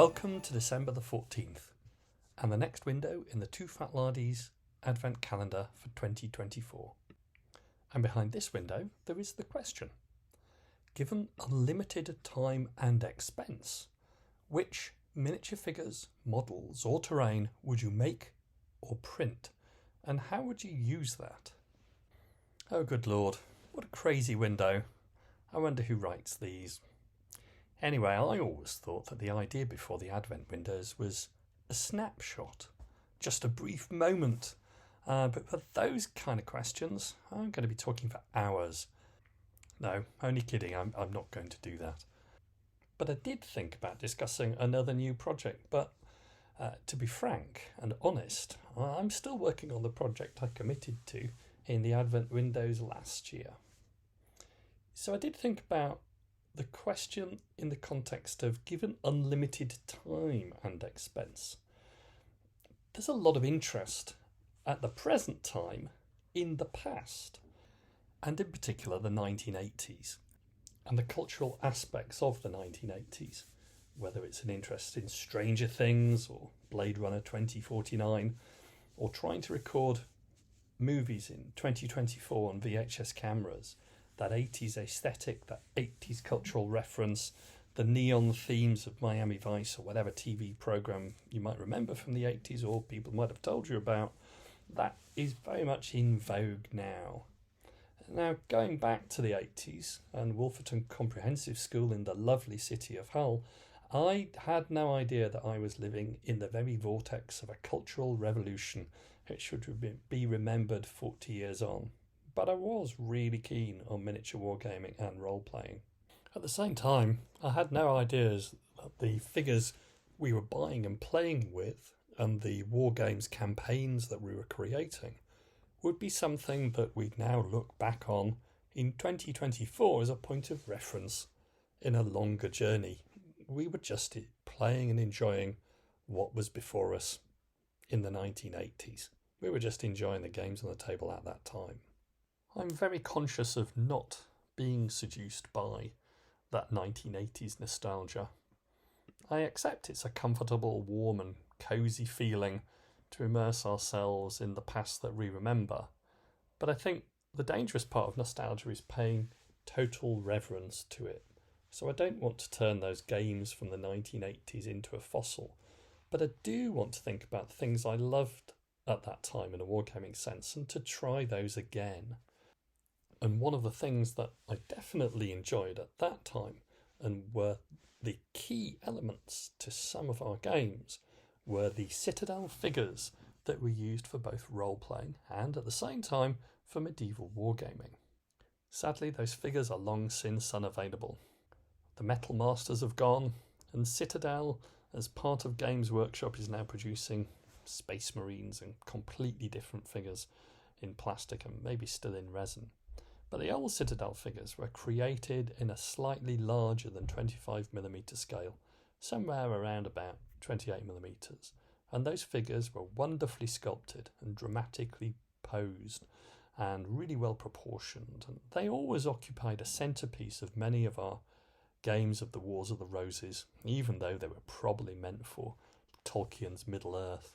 Welcome to December the 14th and the next window in the TooFatLardies Advent Calendar for 2024. And behind this window there is the question. Given unlimited time and expense, which miniature figures, models or terrain would you make or print, and how would you use that? Oh good lord, what a crazy window. I wonder who writes these. Anyway, I always thought that the idea before the Advent windows was a snapshot, just a brief moment. But for those kind of questions, I'm going to be talking for hours. No, only kidding, I'm not going to do that. But I did think about discussing another new project, but to be frank and honest, I'm still working on the project I committed to in the Advent windows last year. So I did think about the question in the context of given unlimited time and expense. There's a lot of interest at the present time in the past, and in particular the 1980s and the cultural aspects of the 1980s, whether it's an interest in Stranger Things or Blade Runner 2049 or trying to record movies in 2024 on VHS cameras. That 80s aesthetic, that 80s cultural reference, the neon themes of Miami Vice or whatever TV programme you might remember from the 80s or people might have told you about, that is very much in vogue now. Now, going back to the 80s and Wolferton Comprehensive School in the lovely city of Hull, I had no idea that I was living in the very vortex of a cultural revolution which should be remembered 40 years on. But I was really keen on miniature wargaming and role-playing. At the same time, I had no ideas that the figures we were buying and playing with and the wargames campaigns that we were creating would be something that we'd now look back on in 2024 as a point of reference in a longer journey. We were just playing and enjoying what was before us in the 1980s. We were just enjoying the games on the table at that time. I'm very conscious of not being seduced by that 1980s nostalgia. I accept it's a comfortable, warm and cosy feeling to immerse ourselves in the past that we remember. But I think the dangerous part of nostalgia is paying total reverence to it. So I don't want to turn those games from the 1980s into a fossil. But I do want to think about the things I loved at that time in a wargaming sense and to try those again. And one of the things that I definitely enjoyed at that time and were the key elements to some of our games were the Citadel figures that were used for both role-playing and at the same time for medieval wargaming. Sadly, those figures are long since unavailable. The Metal Masters have gone, and Citadel, as part of Games Workshop, is now producing Space Marines and completely different figures in plastic and maybe still in resin. But the old Citadel figures were created in a slightly larger than 25mm scale, somewhere around about 28mm, and those figures were wonderfully sculpted and dramatically posed and really well proportioned, and they always occupied a centrepiece of many of our games of the Wars of the Roses, even though they were probably meant for Tolkien's Middle-earth.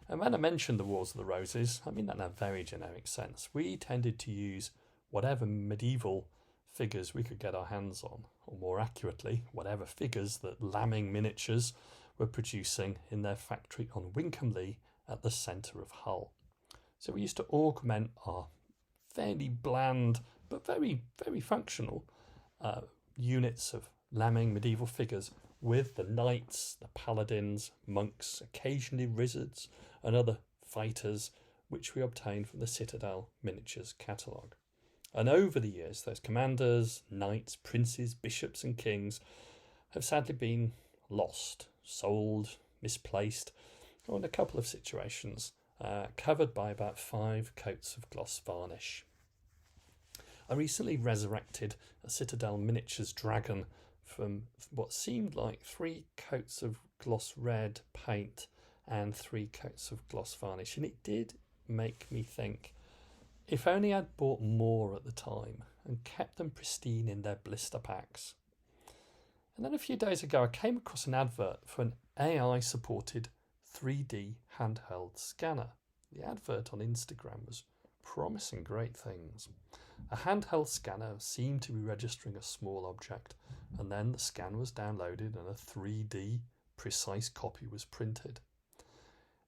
And when I mentioned the Wars of the Roses, I mean that in a very generic sense. We tended to use whatever medieval figures we could get our hands on, or more accurately, whatever figures that Lambing Miniatures were producing in their factory on Wincolmley at the centre of Hull. So we used to augment our fairly bland but very, very functional units of Lambing medieval figures with the knights, the paladins, monks, occasionally wizards and other fighters which we obtained from the Citadel Miniatures catalogue. And over the years, those commanders, knights, princes, bishops and kings have sadly been lost, sold, misplaced, or in a couple of situations, covered by about 5 coats of gloss varnish. I recently resurrected a Citadel Miniatures dragon from what seemed like 3 coats of gloss red paint and 3 coats of gloss varnish, and it did make me think, if only I'd bought more at the time and kept them pristine in their blister packs. And then a few days ago, I came across an advert for an AI-supported 3D handheld scanner. The advert on Instagram was promising great things. A handheld scanner seemed to be registering a small object, and then the scan was downloaded and a 3D precise copy was printed.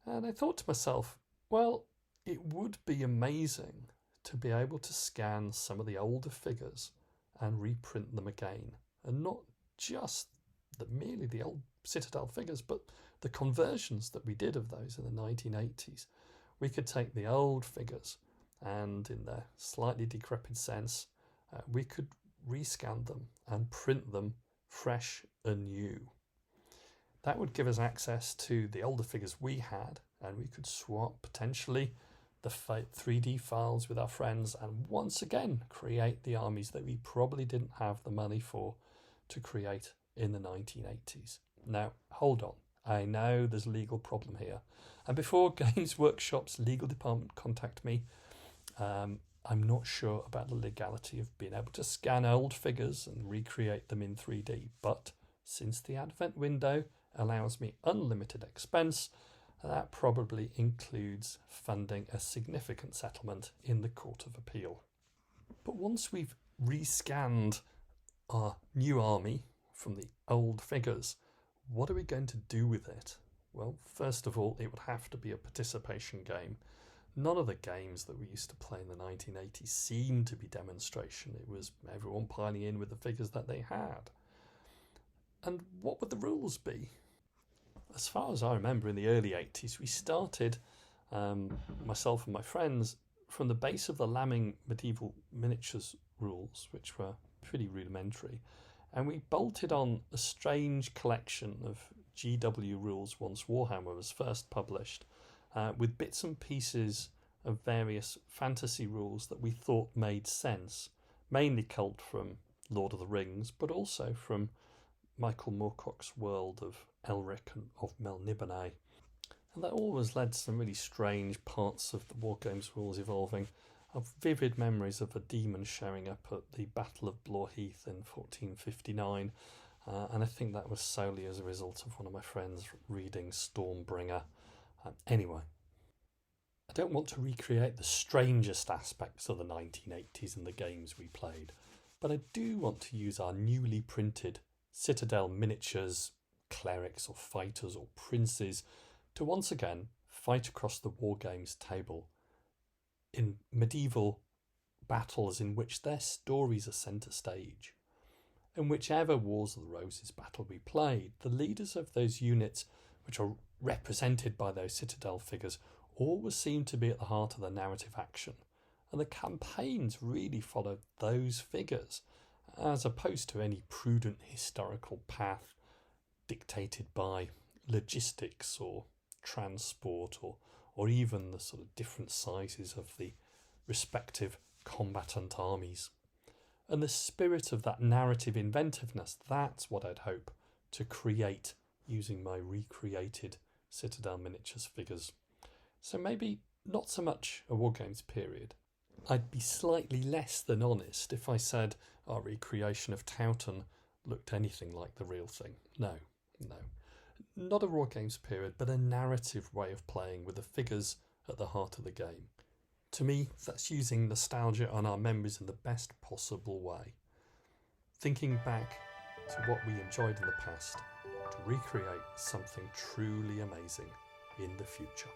And I thought to myself, well, it would be amazing to be able to scan some of the older figures and reprint them again, and not just merely the old Citadel figures, but the conversions that we did of those in the 1980s. We could take the old figures and, in their slightly decrepit sense, we could rescan them and print them fresh and new. That would give us access to the older figures we had, and we could swap potentially the 3D files with our friends and once again create the armies that we probably didn't have the money for to create in the 1980s. Now, hold on. I know there's a legal problem here. And before Games Workshop's legal department contact me, I'm not sure about the legality of being able to scan old figures and recreate them in 3D. But since the Advent window allows me unlimited expense, that probably includes funding a significant settlement in the Court of Appeal. But once we've rescanned our new army from the old figures, what are we going to do with it? Well, first of all, it would have to be a participation game. None of the games that we used to play in the 1980s seemed to be demonstration. It was everyone piling in with the figures that they had. And what would the rules be? As far as I remember, in the early 80s, we started, myself and my friends, from the base of the Lambing medieval miniatures rules, which were pretty rudimentary, and we bolted on a strange collection of GW rules once Warhammer was first published, with bits and pieces of various fantasy rules that we thought made sense, mainly culled from Lord of the Rings, but also from Michael Moorcock's world of Elric and of Melniboné. And that always led to some really strange parts of the Wargames rules evolving. I have vivid memories of a demon showing up at the Battle of Blorheath in 1459, and I think that was solely as a result of one of my friends reading Stormbringer. Anyway, I don't want to recreate the strangest aspects of the 1980s and the games we played, but I do want to use our newly printed Citadel miniatures, clerics or fighters or princes, to once again fight across the Wargames table in medieval battles in which their stories are centre stage. In whichever Wars of the Roses battle we played, the leaders of those units, which are represented by those Citadel figures, always seem to be at the heart of the narrative action, and the campaigns really followed those figures, as opposed to any prudent historical path dictated by logistics or transport or even the sort of different sizes of the respective combatant armies. And the spirit of that narrative inventiveness, that's what I'd hope to create using my recreated Citadel miniatures figures. So maybe not so much a Wargames period. I'd be slightly less than honest if I said our recreation of Towton looked anything like the real thing. No. Not a Wargames period, but a narrative way of playing with the figures at the heart of the game. To me, that's using nostalgia and our memories in the best possible way. Thinking back to what we enjoyed in the past to recreate something truly amazing in the future.